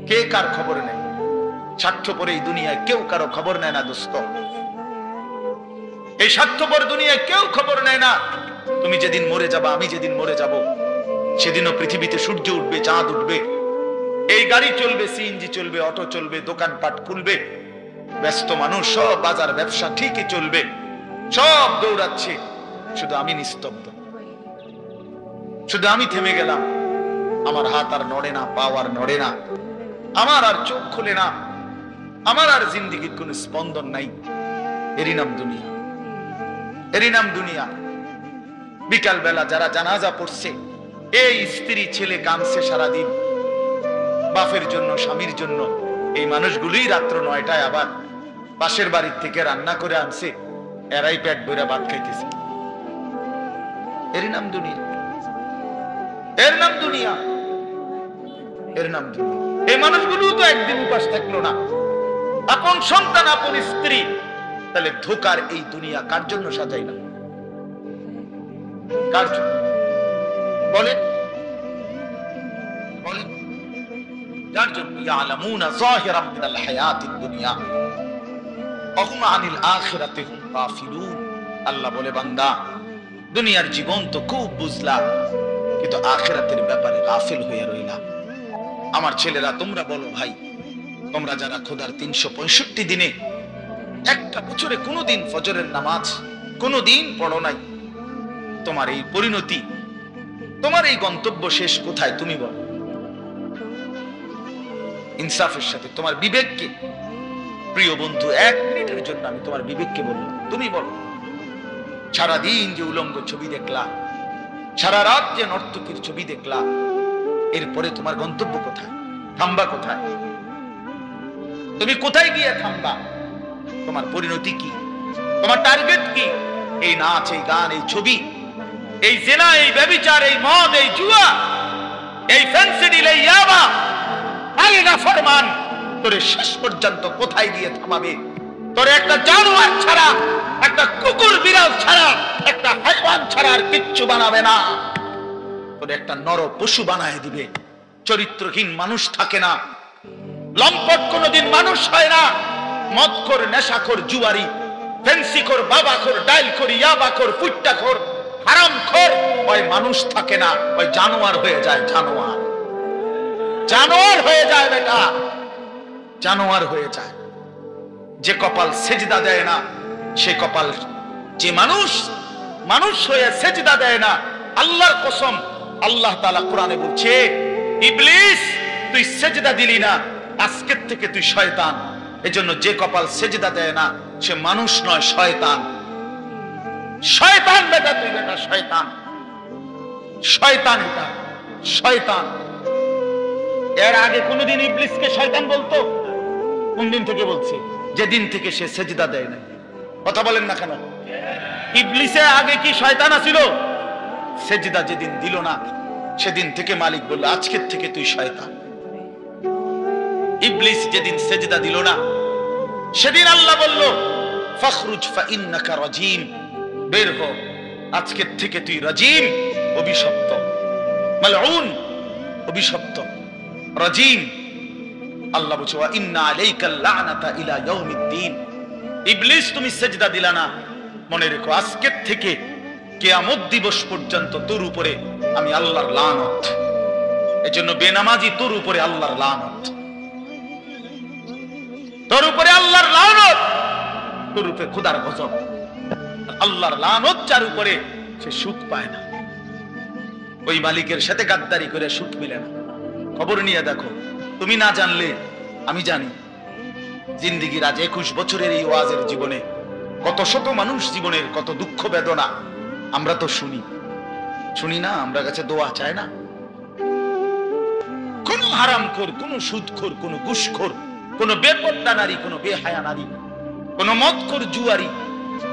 কে কার খবর নেয়? স্বার্থপর এই দুনিয়ায় কেউ কারো খবর নেয় না দোস্ত। এই স্বার্থপর দুনিয়ায় কেউ খবর নেয় না। তুমি যেদিন মরে যাবা, আমি যেদিন মরে যাব, সেদিনও পৃথিবীতে সূর্য উঠবে, চাঁদ উঠবে, এই গাড়ি চলবে, সিএনজি চলবে, অটো চলবে, দোকানপাট খুলবে, ব্যস্ত মানুষ সব বাজার ব্যবসা ঠিকই চলবে, সব দৌড়াচ্ছে, শুধু আমি নিস্তব্ধ, শুধু আমি থেমে গেলাম। আমার হাত আর নড়ে না, পা আর নড়ে না, আমার আর চোখ খুলে না, আমার আর জিন্দেগির কোন স্পন্দন নাই। এরই নাম দুনিয়া, এরই নাম দুনিয়া। বিকাল বেলা যারা জানাজা পড়ছে, এই স্ত্রী ছেলে কাঁদছে সারাদিন বাপের জন্য, স্বামীর জন্য, এই মানুষগুলোই রাত্র 9টায় আবার পাশের বাড়ির থেকে রান্না করে আনছে, এরাই পেট ভরে ভাত খাইতেছে। এর নাম দুনিয়া, এর নাম দুনিয়া, এর নাম দুনিয়া। এই মানুষগুলো তো একদিন উপাস থাকলো না, আপন সন্তান, আপন স্ত্রী। তাহলে ধোকার এই দুনিয়া কার জন্য সাজাইলাম? কার জন্য বলেন, বলেন? যার জন্য ইয়ালামুনা যাহিরাম মিনাল হায়াতিদ দুনিয়া ওয়া হুম আনিল আখিরাতি হুম গাফিলুন। আল্লাহ বলে, বান্দা, দুনিয়ার জীবন তো খুব বুঝলা, কিন্তু আখিরাতের ব্যাপারে গাফিল হয়ে রইলা। আমার ছেলেরা, তোমরা বলো ভাই, তোমরা যারা খোদার 365 দিনে একটা বছরে কোনোদিন ফজরের নামাজ কোনোদিন পড়ো নাই, তোমার এই পরিণতি, তোমার এই গন্তব্য শেষ কোথায়? তুমি বলো ইনসাফের সাথে। তোমার বিবেককে, প্রিয় বন্ধু, 1 মিনিটের জন্য আমি তোমার বিবেককে বললাম, তুমি বলো, সারাদিন যে উলঙ্গ ছবি দেখলা, সারা রাত যে নর্তকীর ছবি দেখলা, এরপরে তোমার গন্তব্য কোথায়? থামবা কোথায়? তুমি কোথায় গিয়ে থামবা? তোমার পরিণতি কি? তোমার টার্গেট কি? এই নাচ, এই গান, এই ছবি, এই জেনা, এই ব্যভিচার, এই মদ, এই জুয়া, এই ফেন্সিডিল, এই ইয়াবা, আলিনা ফরমান, তোরে শেষ পর্যন্ত কোথায় গিয়ে থামাবে? তোরে একটা জানোয়ার ছাড়া, একটা কুকুর বিড়াল ছাড়া, একটা হাইওয়ান ছাড়া আর কিচ্ছু বানাবে না। তোরে একটা নর পশু বানায় দিবে। চরিত্রহীন মানুষ থাকে না, লম্পট কোনদিন মানুষ হয় না। মদখোর, নেশাখোর, জুয়ারি, ফেন্সিখোর, বাবাখোর, ডাইলখোর, ইয়াবাখোর, ফুট্টাখোর, হারামখোর, ওই মানুষ থাকে না, ওই জানোয়ার হয়ে যায়। জানোয়ার, জানোয়ার হয়ে যায় বেটা, জানোয়ার হয়ে যায়। যে কপাল সেজদা দেয় না, সে কপাল, যে মানুষ মানুষ হয়ে সেজদা দেয় না, আল্লাহর কসম, আল্লাহ তাআলা কোরআনে বলছে, ইবলিস তুই সেজদা দিলি না, আজকের থেকে তুই শয়তান। এজন্য যে কপাল সেজদা দেয় না, সে মানুষ নয়, শয়তান। শয়তান বেটা, তুই বেটা শয়তান, শয়তান, এটা শয়তান। এর আগে কোনদিন ইবলিসকে শয়তান বলতো? কোন দিন থেকে বলছে? যেদিন থেকে সে সেজদা দেয় না। কথা বলেন না কেন? ইবলিসের আগে কি শয়তান ছিল? সেজদা যেদিন দিল না, সেদিন থেকে মালিক বলল, আজকের থেকে তুই শয়তান। ইবলিস যেদিন সেজদা দিল না, সেদিন আল্লাহ বলল, ফাখরুজ ফাইন্নাকা রাজিম, বের হ, আজকের থেকে তুই রাজিম, অভিশপ্ত, মালউন, অভিশপ্ত, রাজিম। আল্লাহ বলছে, ওয়া ইন্না আলাইকাল লানাতা ইলা ইয়াউমিদ্দিন। ইবলিস তুমি সেজদা দিলা না, মনে রেখো আজকের থেকে কিয়ামত দিবস পর্যন্ত তোর উপরে আমি আল্লাহর লানত। এজন্য বেনামাজি তোর উপরে আল্লাহর লানত, তোর উপরে আল্লাহর লানত, তোর উপরে খোদার গজব। আল্লাহর লানত যার উপরে, সে সুখ পায় না। ওই মালিকের সাথে গাদ্দারি করে সুখ মিলে না। খবর নিয়ে দেখো, তুমি না জানলে আমি জানি। জিন্দেগির আজ 21 বছরের এই ওয়াজের জীবনে কত শত মানুষ জীবনের কত দুঃখ বেদনা আমরা তো শুনি না। আমরা কাছে দোয়া চায় না। কোন হারামখোর, কোন সুদখোর, কোন ঘুষখোর, কোন বেপর্দা নারী, কোন বেহায়া নারী, কোন মদখোর, জুয়ারি,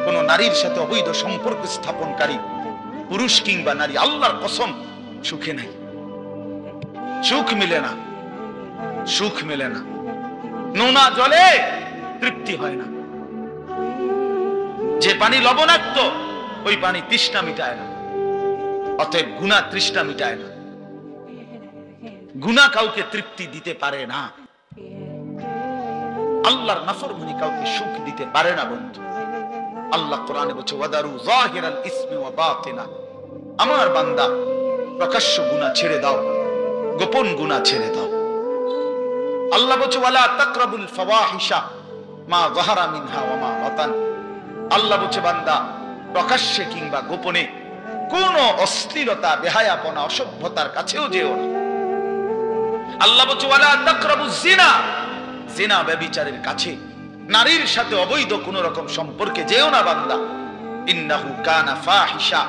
কোন নারীর সাথে অবৈধ সম্পর্ক স্থাপনকারী পুরুষ কিংবা নারী, আল্লাহর কসম, সুখে নাই। সুখ মিলে না, সুখ মিলে না। নোনা জলে তৃপ্তি হয় না। যে পানি লবণাক্ত, ওই পানি তৃষ্ণা মিটায় না। অতএব গুনাহ তৃষ্ণা মিটায় না। গুনাহ কাউকে তৃপ্তি দিতে পারে না, আল্লাহর নাফরমানি কাউকে সুখ দিতে পারে না বন্ধু। আল্লাহ কোরআনে বলছে ওয়াদারু যাহিরাল ইসমি ওয়া বাতিনা, আমার বান্দা প্রকাশ্য গুনাহ ছেড়ে দাও, গোপন গুনাহ ছেড়ে দাও। আল্লাহ বলছে ওয়ালা তাকরাবুল ফাওয়াহিশা মা যাহারা মিনহা ওয়া মা বাতান, আল্লাহ বলছে বান্দা প্রকাশ্যে কিংবা গোপনে কোন অশ্লীলতা, বেহায়াপনা, অসভ্যতার কাছেও যেও না। আল্লাহ বলছে ওয়ালা তাকরাবুজ জিনা, জিনা ব্যভিচারের কাছে, নারীর সাথে অবৈধ কোন রকম সম্পর্কে যেও না বান্দা। ইন্নাহু কানা ফাহিশা,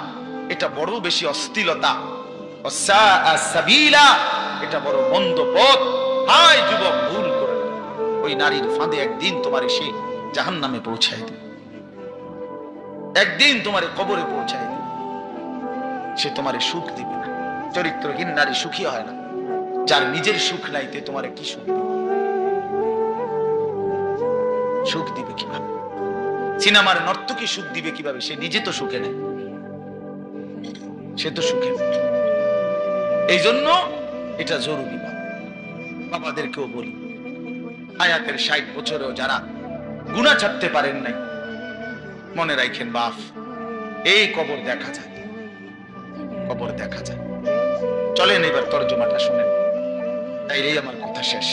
এটা বড় বেশি অশ্লীলতা। ওয়াসাআ সাবিলা, এটা বড় মন্দ পথ। হায় যুবক, ভুল করে না, ওই নারীর ফাঁদে একদিন তোমার সে জাহান্নামে পৌঁছায় দিবে, একদিন তোমার কবরে পৌঁছায় দিবে। সে তোমার সুখ দিবে না। চরিত্রহীন নারী সুখী হয় না। যার নিজের সুখ নাই তে তোমার কি সুখ দিবে? সুখ দিবে কিভাবে? সিনেমার নর্তকী সুখ দিবে কিভাবে? সে নিজে তো সুখে নেই, সে তো সুখে নেই। এই জন্য এটা জরুরি। বাবাদেরকেও বলি, হায়াতের ৬০ বছরেও যারা গুনাহ ছাড়তে পারেন নাই, মনে রাখেন বাপ, এই কবর দেখা যায়, কবর দেখা যায়। চলেন এবার তরজমাটা শুনেন, তাইলেই আমার কথা শেষ।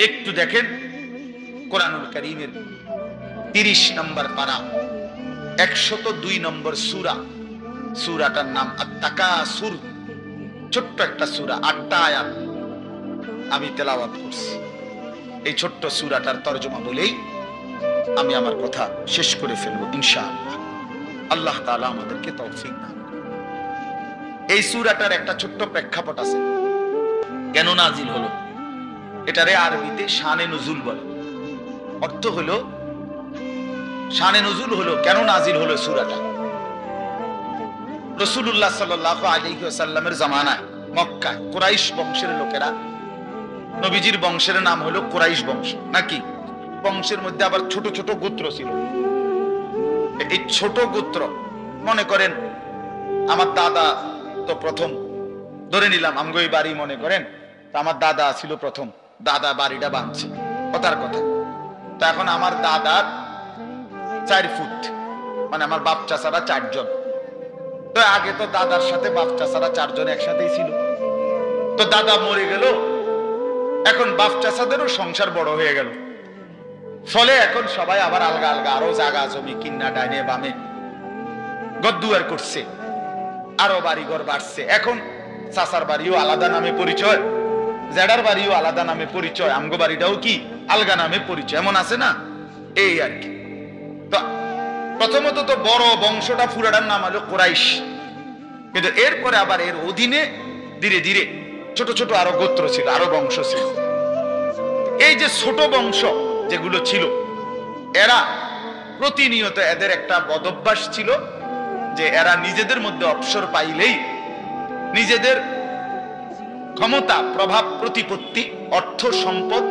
একটু দেখেন কোরআনুল কারীমের ৩০ নম্বর পারা ১০২ নম্বর সূরা, সূরাটার নাম আত-তাকাসুর। ছোট্ট একটা সূরা, ৮টা আয়াত আমি তেলাওয়াত করছি। এই ছোট্ট সূরাটার তরজমা বলেই আমি আমার কথা শেষ করে ফেলবো ইনশাআল্লাহ। আল্লাহ তাআলা আমাদেরকে তৌফিক দান করুন। এই সূরাটার একটা ছোট্ট প্রেক্ষাপট আছে, কেন নাজিল হলো। এটারে আরবিতে শানে নুজুল বলে। অর্থ হলো শানে নুজুল হলো কেন নাজিল হলো সূরাটা। রাসূলুল্লাহ সাল্লাল্লাহু আলাইহি ওয়াসাল্লামের জামানায় মক্কায় কুরাইশ বংশের লোকেরা, নবীজির বংশের নাম হলো কুরাইশ বংশ নাকি, বংশের মধ্যে আবার ছোট ছোট গোত্র ছিল। এই ছোট গোত্র, মনে করেন আমার দাদা তো প্রথম, ধরে নিলাম আমগোই বাড়ি মনে করেন, আমার দাদা ছিল প্রথম, দাদা বাড়িটা বাঁধছে, কথার কথা। তো এখন আমার দাদার ৪ ফুট, মানে আমার বাপ চাচারা ৪ জন। তো আগে তো দাদার সাথে বাপ চাচারা ৪ জন একসাথেই ছিল। তো দাদা মরে গেল, এখন বাপ চাচাদেরও সংসার বড় হয়ে গেল, ফলে এখন সবাই আবার আলগা আলগা আরো জায়গা জমি কিন্না ডাইনে বামে গদ্দুয়ার করছে, আরো বাড়িঘর বাড়ছে। এখন চাচার বাড়িও আলাদা নামে পরিচয়, জেডার বাড়িও আলাদা নামে পরিচয়, আমগো বাড়িটাও কি আলগা নামে পরিচয়, এমন আছে না, এই আর কি। তো প্রথমত তো বড় বংশটা পুরাটার নাম হলো কুরাইশ, কিন্তু এরপরে আবার এর অধীনে ধীরে ধীরে ছোট ছোট আরো গোত্র ছিল, আরো বংশ ছিল। এই যে ছোট বংশ যেগুলো ছিল, এরা প্রতিনিয়ত, এদের একটা বদভ্যাস ছিল যে এরা নিজেদের মধ্যে অবসর পাইলেই নিজেদের ক্ষমতা, প্রভাব, প্রতিপত্তি, অর্থ সম্পদ,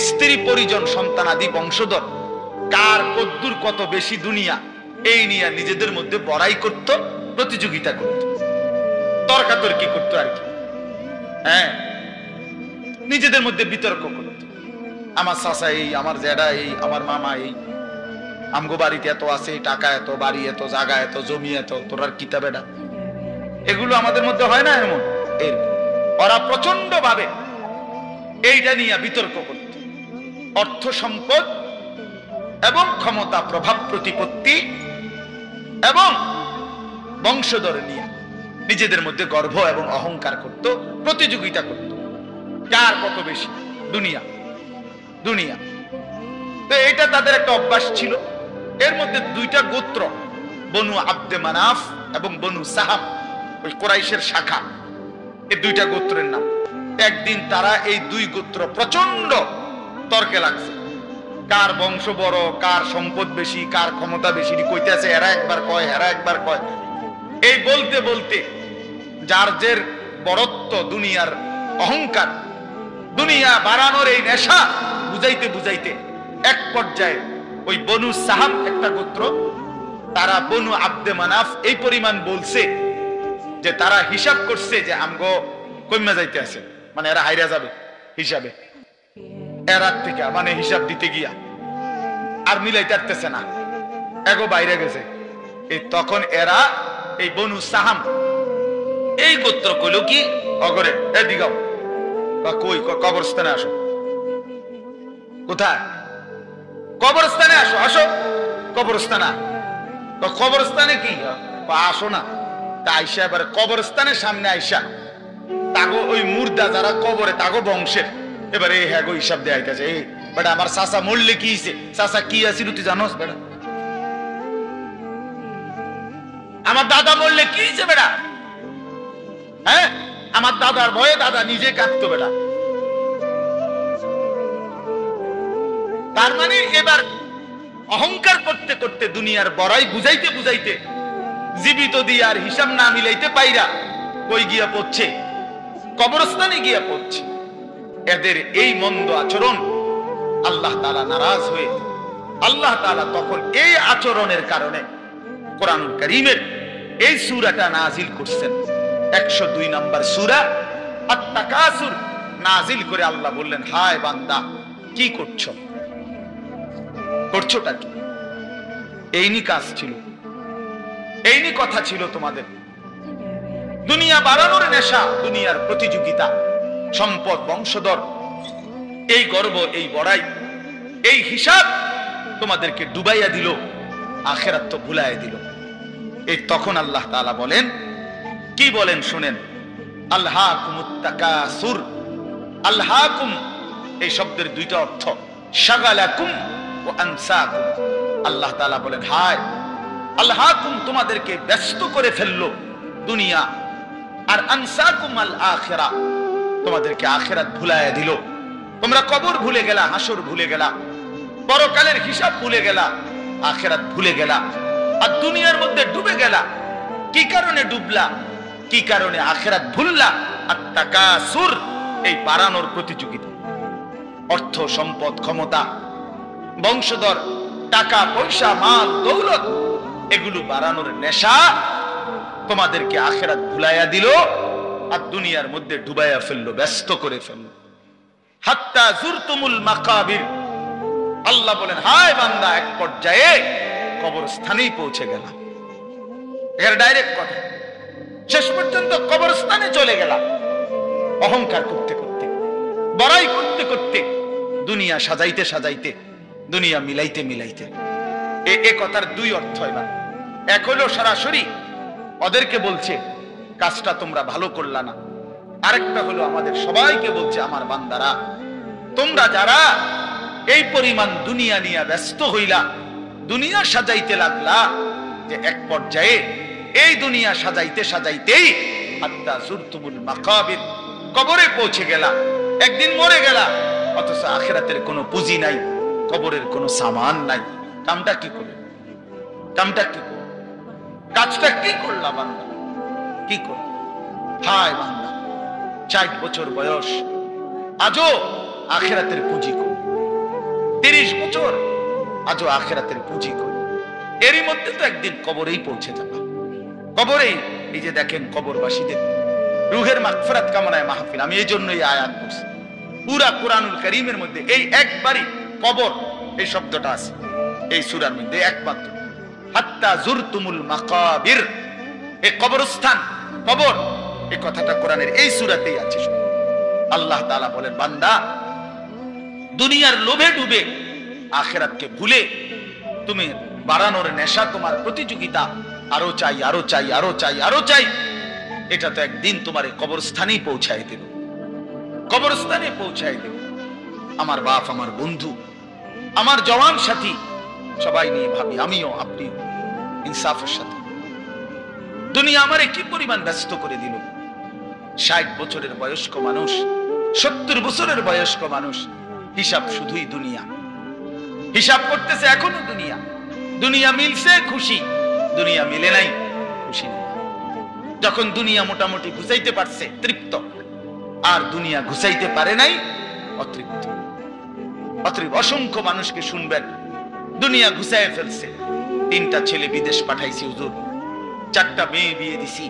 স্ত্রী পরিজন, সন্তানাদি, বংশধর, কার কদ্দুর কত বেশি দুনিয়া, এই নিয়ে নিজেদের মধ্যে বড়াই করত, প্রতিযোগিতা করত, তর্কাতর্কি করত আর কি। হ্যাঁ, নিজেদের মধ্যে বিতর্ক করত। আমার চাচা এই, আমার জেডা এই, আমার মামা এই, আমগো বাড়িতে এত আছে, টাকা এত, বাড়ি এত, জায়গা এত, জমি এত, তোরার কিতাবেডা, এগুলো আমাদের মধ্যে হয় না এমন। এর ওরা প্রচন্ড ভাবে এইটা নিয়ে বিতর্ক করত, অর্থ সম্পদ এবং ক্ষমতা, প্রভাব, প্রতিপত্তি এবং বংশধর নিয়ে নিজেদের মধ্যে গর্ব এবং অহংকার করত, প্রতিযোগিতা করত, কার কত বেশি দুনিয়া দুনিয়া। তো এটা তাদের একটা অভ্যাস ছিল। এর মধ্যে 2টা গোত্র, বনু আব্দে মানাফ এবং বনু সাহাম, ওই কুরাইশের শাখা, এই 2টা গোত্রের নাম। একদিন তারা এই 2 গোত্র প্রচন্ড তর্কে লাগছে, কার বংশ বড়, কার সম্পদ বেশি, কার ক্ষমতা বেশি, কইতেছে। এরা একবার কয়, এরা একবার কয়। এই বলতে বলতে যার জের বড়ত্ব, দুনিয়ার অহংকার, দুনিয়া বাড়ানোর এই নেশা বুঝাইতে বুঝাইতে এক পর্যায়ে ওই বনু সাহাম একটা গোত্র, তারা বনু আব্দে মানাফ এই পরিমাণ বলছে যে তারা হিসাব করছে যে আমগো কমে যাইতে আছে, মানে এরা হাইরা যাবে হিসাবে, এরার থেকে মানে হিসাব দিতে গিয়া আর মিলাইতে পারতেছে না, এগো বাইরে গেছে। এই তখন এরা এই বনু সাহাম এই গোত্র কইল কি অগরে এদিগাও, কই কবরস্থানে আসো। কোথায়? কবরস্থানে আসো, আসো কবরস্থানে। কবরস্থানে কি আসো না? তা আইসা এবার কবরস্থানের সামনে আইসা তাগো ওই মুর্দা যারা কবরে তাগো বংশের এবারে এই হ্যাগো হিসাব দেয়া হইতাছে। এই বেটা আমার চাচা মরলে কি হইছে, চাচা কি আছিল তুই জানোস বেটা? আমার দাদা মরলে কি হইছে বেটা? হ্যাঁ, আমার দাদার ভয়ে দাদা নিজে কাঁদতো বেটা। তার মানে এবার অহংকার করতে করতে দুনিয়ার বড়াই বুঝাইতে বুঝাইতে জীবিত দিয়ে আর হিসাব না মিলাইতে পাইরা কই গিয়া পড়ছে? কবরস্থানে গিয়া পড়ছে। এদের এই মন্দ আচরণ আল্লাহ তাআলা নারাজ হয়ে আল্লাহ তাআলা তখন এই আচরণের কারণে কোরআনুল কারীমের এই সূরাটা নাজিল করছেন। 102 নম্বর সূরা আত-তাকাসুর নাজিল করে আল্লাহ বললেন, হায় বান্দা কি করছো? করছোটা কি? এইনি কাজ ছিল, এইনি কথা ছিল তোমাদের। দুনিয়া বাড়ানোর নেশা, দুনিয়ার প্রতিযোগিতা, সম্পদ, বংশধর, এই গর্ব, এই বড়াই, এই হিসাব তোমাদেরকে ডুবাইয়া দিল, আখিরাত তো ভুলাইয়া দিল। এই তখন আল্লাহ তাআলা বলেন, কি বলেন শুনেন, আলহাকুমুত তাকাসুর। আলহাকুম এই শব্দের দুইটা অর্থ, শাগালাকুম ও আনসাকুম। আল্লাহ তাআলা বলেন, হায় আলহাকুম তোমাদেরকে ব্যস্ত করে ফেললো দুনিয়া, আর আনসাকুম আল আখিরা তোমাদেরকে আখিরাত ভুলাইয়া দিল। তোমরা কবর ভুলে গেলা, হাসর ভুলে গেলা, পরকালের হিসাব ভুলে গেলা, আখিরাত ভুলে গেলা, আর দুনিয়ার মধ্যে ডুবে গেলা। কি কারণে ডুবলা? কি কারণে আখিরাত ভুললা? আত-তাকাসুর এই বাড়ানোর প্রতিযোগিতা, অর্থ সম্পদ, ক্ষমতা, বংশধর, টাকা পয়সা, মাল দৌলত, এগুলো বাড়ানোর নেশা তোমাদেরকে আখিরাত ভুলাইয়া দিল আর দুনিয়ার মধ্যে ডুবাইয়া ফেললো, ব্যস্ত করে ফেললো। হাত্তা জুরতুমুল মাকাবির। আল্লাহ বলেন, হায় বান্দা এক পর্যায়ে কবরস্থানেই পৌঁছে গেল। এর ডাইরেক্ট কথা, শেষ পর্যন্ত কবরস্থানে চলে গেল। অহংকার করতে করতে, বড়াই করতে করতে, দুনিয়া সাজাইতে সাজাইতে, দুনিয়া মিলাইতে মিলাইতে। এ কথার দুই অর্থ। এবার এক হলো সরাসরি ওদেরকে বলছে কাজটা তোমরা ভালো করলা না, আরেকটা হলো আমাদের সবাইকে বলছে, আমার বান্দারা তোমরা যারা এই পরিমাণ দুনিয়া নিয়ে ব্যস্ত হইলা, দুনিয়া সাজাইতে লাগলা, যে এক পর্যায়ে এই দুনিয়া সাজাইতে সাজাইতেই হাত্তা জুরতুমুল মাকাবির কবরে পৌঁছে গেলা। একদিন মরে গেলা, অথচ আখিরাতের কোনো পুঁজি নাই, কবরের কোনো সামান নাই। কামটা কি করবে? কামটা কি করবে? কাজটা কি করলা বান্দা? কি কর? হায় বান্দা 60 বছর বয়স, আজও আখিরাতের পুঁজি কর। 30 বছর, আজও আখিরাতের পুঁজি কর। এরই মধ্যে তো একদিন কবরেই পৌঁছে যাবা। কবরেই এই যে দেখেন কবরবাসীদের রুহের মাগফিরাত কামনায় মাহফিল। আমি এই জন্যই আয়াত পড়ছি। পুরা কোরআনুল কারীমের মধ্যে এই একবারই কবর এই শব্দটা আছে এই সূরার মধ্যে একমাত্র। হাত্তা জুরতুমুল মাকাবির, এই কবরস্থান, কবর, এই কথাটা কোরআনের এই সূরাতেই আছে। আল্লাহ তাআলা বলেন, বান্দা দুনিয়ার লোভে ডুবে আখিরাতকে ভুলে তুমি বাড়ানোর নেশা, তোমার প্রতিযোগিতা, আরো চাই, আরো চাই, আরো চাই, আরো চাই, এটা তো একদিন তোমার কবরস্থানেই পৌঁছায় দিল। কবরস্থানে পৌঁছায় দিল। আমার বাপ, আমার বন্ধু, আমার জওয়ান সাথী, সবাই নিয়ে ভাবি, আমিও আপনি ইনসাফের সাথে। দুনিয়া আমারে কি পরিমাণ ব্যস্ত করে দিল। 60 বছরের বয়স্ক মানুষ, 70 বছরের বয়স্ক মানুষ, হিসাব শুধুই দুনিয়া। হিসাব করতেছে এখনো দুনিয়া। দুনিয়া মিলছে খুশি, দুনিয়া মিলে নাই খুশি নেই। যখন দুনিয়া মোটামুটি ঘুষাইতে পারছে তৃপ্ত, আর দুনিয়া ঘুষাইতে পারে নাই অতৃপ্ত। অসংখ্য মানুষকে শুনবেন দুনিয়া ঘুষায় ফেলছে। 3টা ছেলে বিদেশ পাঠাইছি হুজুর, 4টা মেয়ে বিয়ে দিছি,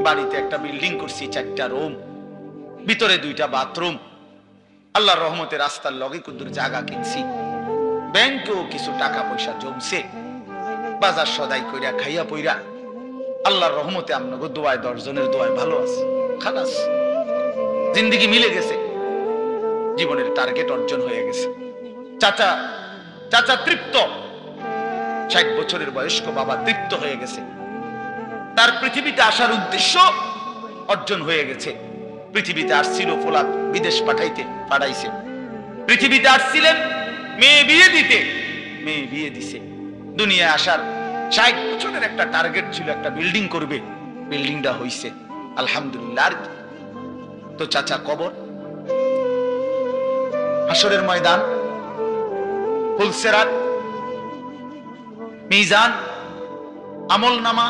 বাড়িতে একটা বিল্ডিং করছি, 4টা রুম, ভিতরে 2টা বাথরুম, আল্লাহর রহমতে রাস্তার লগে কুদ্দুর জায়গা কিনছি, ব্যাংকেও কিছু টাকা পয়সা জমছে, বাজার সদাই কইরা খাইয়া পইরা আল্লাহর রহমতে আপনাকে দোয়ায় 10 জনের দোয়ায় ভালো আছে, খালাস জিন্দেগি মিলে গেছে, জীবনের টার্গেট অর্জন হয়ে গেছে। চাচা তৃপ্ত, 60 বছরের বয়স্ক বাবা তৃপ্ত হয়ে গেছে, তার পৃথিবীতে আসার উদ্দেশ্য অর্জন হয়ে গেছে। পৃথিবীতে আসছিল ফোলাদ বিদেশ পাঠাইছে, পৃথিবীতে আসছিলেন মেয়ে বিয়ে দিতে, মেয়ে বিয়ে দিছে। দুনিয়ায় আসার 60 বছরের একটা টার্গেট ছিল, একটা বিল্ডিং করবে, বিল্ডিংটা হইছে আলহামদুলিল্লাহ। তো চাচা কবর, হাসরের ময়দান, ফুলসেরাত, মিজান, আমল নামা,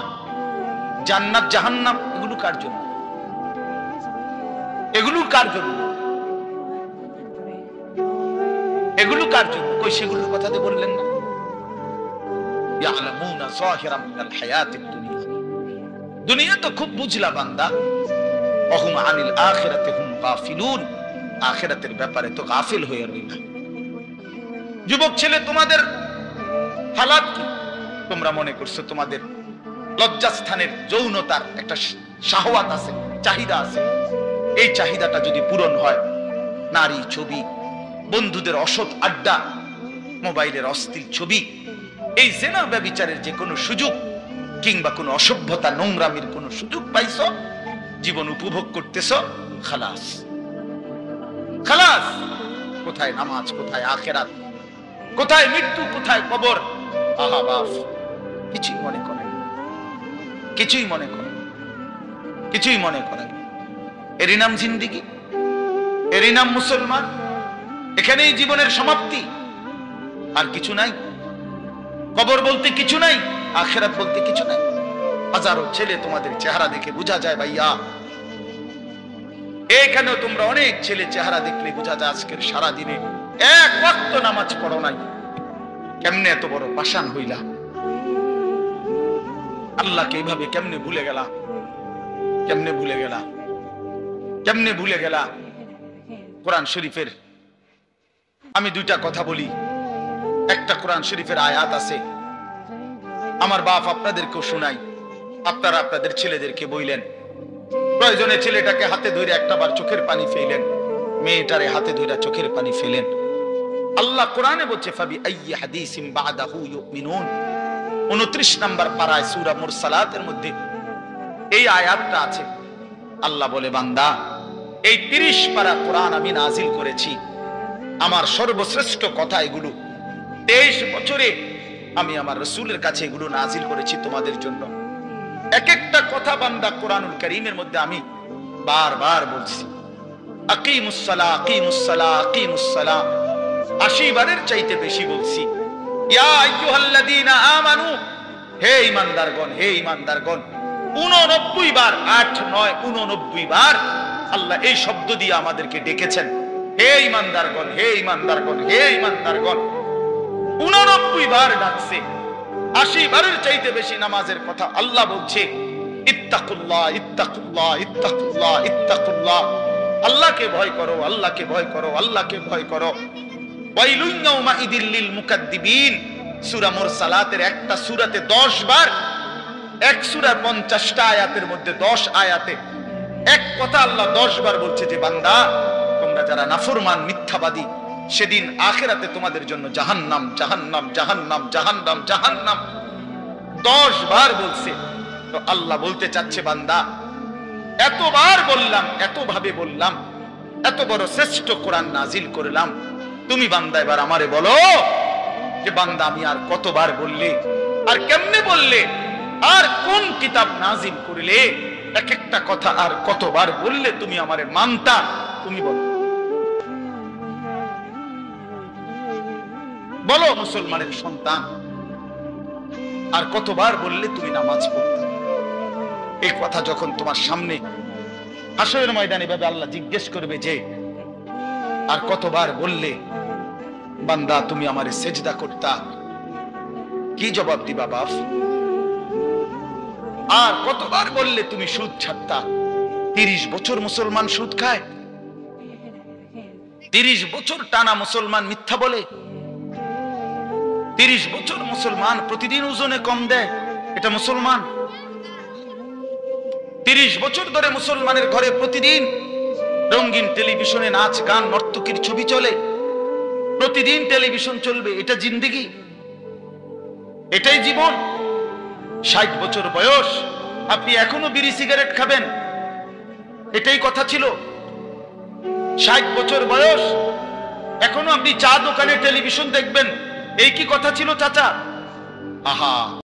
জান্নাত জাহান্নাম, এগুলো কার জন্য? এগুলো কার জন্য? এগুলো কার জন্য? কই সেগুলোর কথা তো বললেন না। ইয়ালামুনা যাহিরাম মিনাল হায়াতিদ দুনিয়া, দুনিয়া তো খুব বুঝলা বান্দা, ওহুম আনিল আখিরাতি হুম গাফিলুন, আখিরাতের ব্যাপারে তো গাফিল হয়ে রইলা। যুবক ছেলে, তোমাদের হালাত কি? তোমরা মনে করছো তোমাদের লজ্জাস্থানের যৌনতার একটা শাহওয়াত আছে, চাহিদা আছে, এই চাহিদাটা যদি পূরণ হয়, নারী, ছবি, বন্ধুদের অসৎ আড্ডা, মোবাইলের অস্থির ছবি, এই জেনা ব্যভিচারের যে কোনো সুযোগ কিংবা কোনো অসভ্যতা নোংরামির কোনো সুযোগ পাইছো, জীবন উপভোগ করতেছো, খালাস খালাস। কোথায় নামাজ, কোথায় আখিরাত, কোথায় মৃত্যু, কোথায় কবর? আহা বাপ, কিছুই মনে করে, কিছুই মনে করে, কিছুই মনে করে। এরই নাম জিন্দেগি, এরই নাম মুসলমান। এখানেই জীবনের সমাপ্তি, আর কিছু নাই। কবর বলতে কিছু নাই, আখিরাত বলতে কিছু নাই। হাজারো ছেলে তোমাদের চেহারা দেখে বোঝা যায় ভাইয়া, এখানেও তোমরা অনেক ছেলে চেহারা দেখলে বোঝা যায় আজকের সারা দিনে এক ওয়াক্ত নামাজ পড়ো নাই। কেমনে এত বড় পাষাণ হইলা? আল্লাহকে এইভাবে কেমনে ভুলে গেলা? কেমনে ভুলে গেলা? কেমনে ভুলে গেলা? কোরআন শরীফের আমি 2টা কথা বলি। একটা কোরআন শরীফের আয়াত আছে, আমার বাপ আপনাদেরকেও শোনাই, আপনারা আপনাদের ছেলেদেরকে বইলেন। প্রয়োজনে ছেলেটাকে হাতে ধরে একটাবার চোখের পানি ফেলেন, মেয়েটারে হাতে ধরে চোখের পানি ফেলেন। আল্লাহ কোরআনে বলছে ফাবি আইয়ি হাদিসিম বাদাহু ইউমিনুন, 29 নম্বর পারায় সূরা মুরসালাতের মধ্যে এই আয়াতটা আছে। আল্লাহ বলে, বান্দা, এই 30 পারা কোরআন আমি নাজিল করেছি, আমার সর্বশ্রেষ্ঠ কথা এগুলো। 23 বছরে আমি আমার রাসূলের কাছে এগুলো নাজিল করেছি তোমাদের জন্য। এক একটা কথা বান্দা কোরআনুল কারীমের মধ্যে আমি বারবার বলছি, আকিমুস সালাহ, আকিমুস সালাহ, আকিমুস সালাহ, 80 বারের চাইতে বেশি বলছি। ইয়া আইয়ুহাল্লাযীনা আমানু, হে ঈমানদারগণ, হে ঈমানদারগণ, 89 বার, 8, 9, 89 বার আল্লাহ এই শব্দ দিয়ে আমাদেরকে ডেকেছেন। হে ঈমানদারগণ, হে ঈমানদারগণ, হে ঈমানদারগণ, 89 বার ডাকছে। 80 বারের চাইতে বেশি নামাজের কথা আল্লাহ বলছে। ইত্তাকুল্লাহ, ইত্তাকুল্লাহ, ইত্তাকুল্লাহ, ইত্তাকুল্লাহ, আল্লাহকে ভয় করো, আল্লাহকে ভয় করো, আল্লাহকে ভয় করো। ওয়াইলুন ইয়াউমাইদিল লিল মুকাদ্দিবিন, সূরা মুরসালাতের একটা সূরাতে 10 বার, এক সূরার 50টা আয়াতের মধ্যে 10 আয়াতে এক কথা আল্লাহ 10 বার বলছে যে বান্দা, তোমরা যারা নাফরমান, মিথ্যাবাদী, সেদিন আখিরাতে তোমাদের জন্য জাহান্নাম, জাহান্নাম, জাহান্নাম, জাহান্নাম, জাহান্নাম 10 বার বলছে। তো আল্লাহ বলতে চাচ্ছে, বান্দা, এতবার বললাম, এতভাবে বললাম, এত বড় শ্রেষ্ঠ কোরআন নাজিল করলাম, তুমি বান্দা এবার আমারে বলো যে বান্দা আমি আর কতবার বললে, আর কেমনে বললে, আর কোন কিতাব নাজিল করলে, এক একটা কথা আর কতবার বললে তুমি আমারে মানতা? তুমি বলো, বলো মুসলমানের সন্তান, আর কতবার বললে তুমি নামাজ পড়তে? এই কথা যখন তোমার সামনে হাসরের ময়দানে ভাবে আল্লাহ জিজ্ঞেস করবে যে আর কতবার বললে বান্দা তুমি আমারে সেজদা করতা, কি জবাব দিবা বাপ? আর কতবার বললে তুমি সুদ ছাড়তা? 30 বছর মুসলমান সুদ খায়, 30 বছর টানা মুসলমান মিথ্যা বলে, 30 বছর মুসলমান প্রতিদিন ওজনে কম দেয়, এটা মুসলমান? 30 বছর ধরে মুসলমানের ঘরে প্রতিদিন রঙিন টেলিভিশনে নাচ গান নর্তকীর ছবি চলে, প্রতিদিন টেলিভিশন চলবে, এটা জিন্দেগি? এটাই জীবন? 60 বছর বয়স আপনি এখনো বিড়ি সিগারেট খাবেন, এটাই কথা ছিল? 60 বছর বয়স এখনো আপনি চা দোকানে টেলিভিশন দেখবেন, এই কি কথা ছিল চাচা? আহা।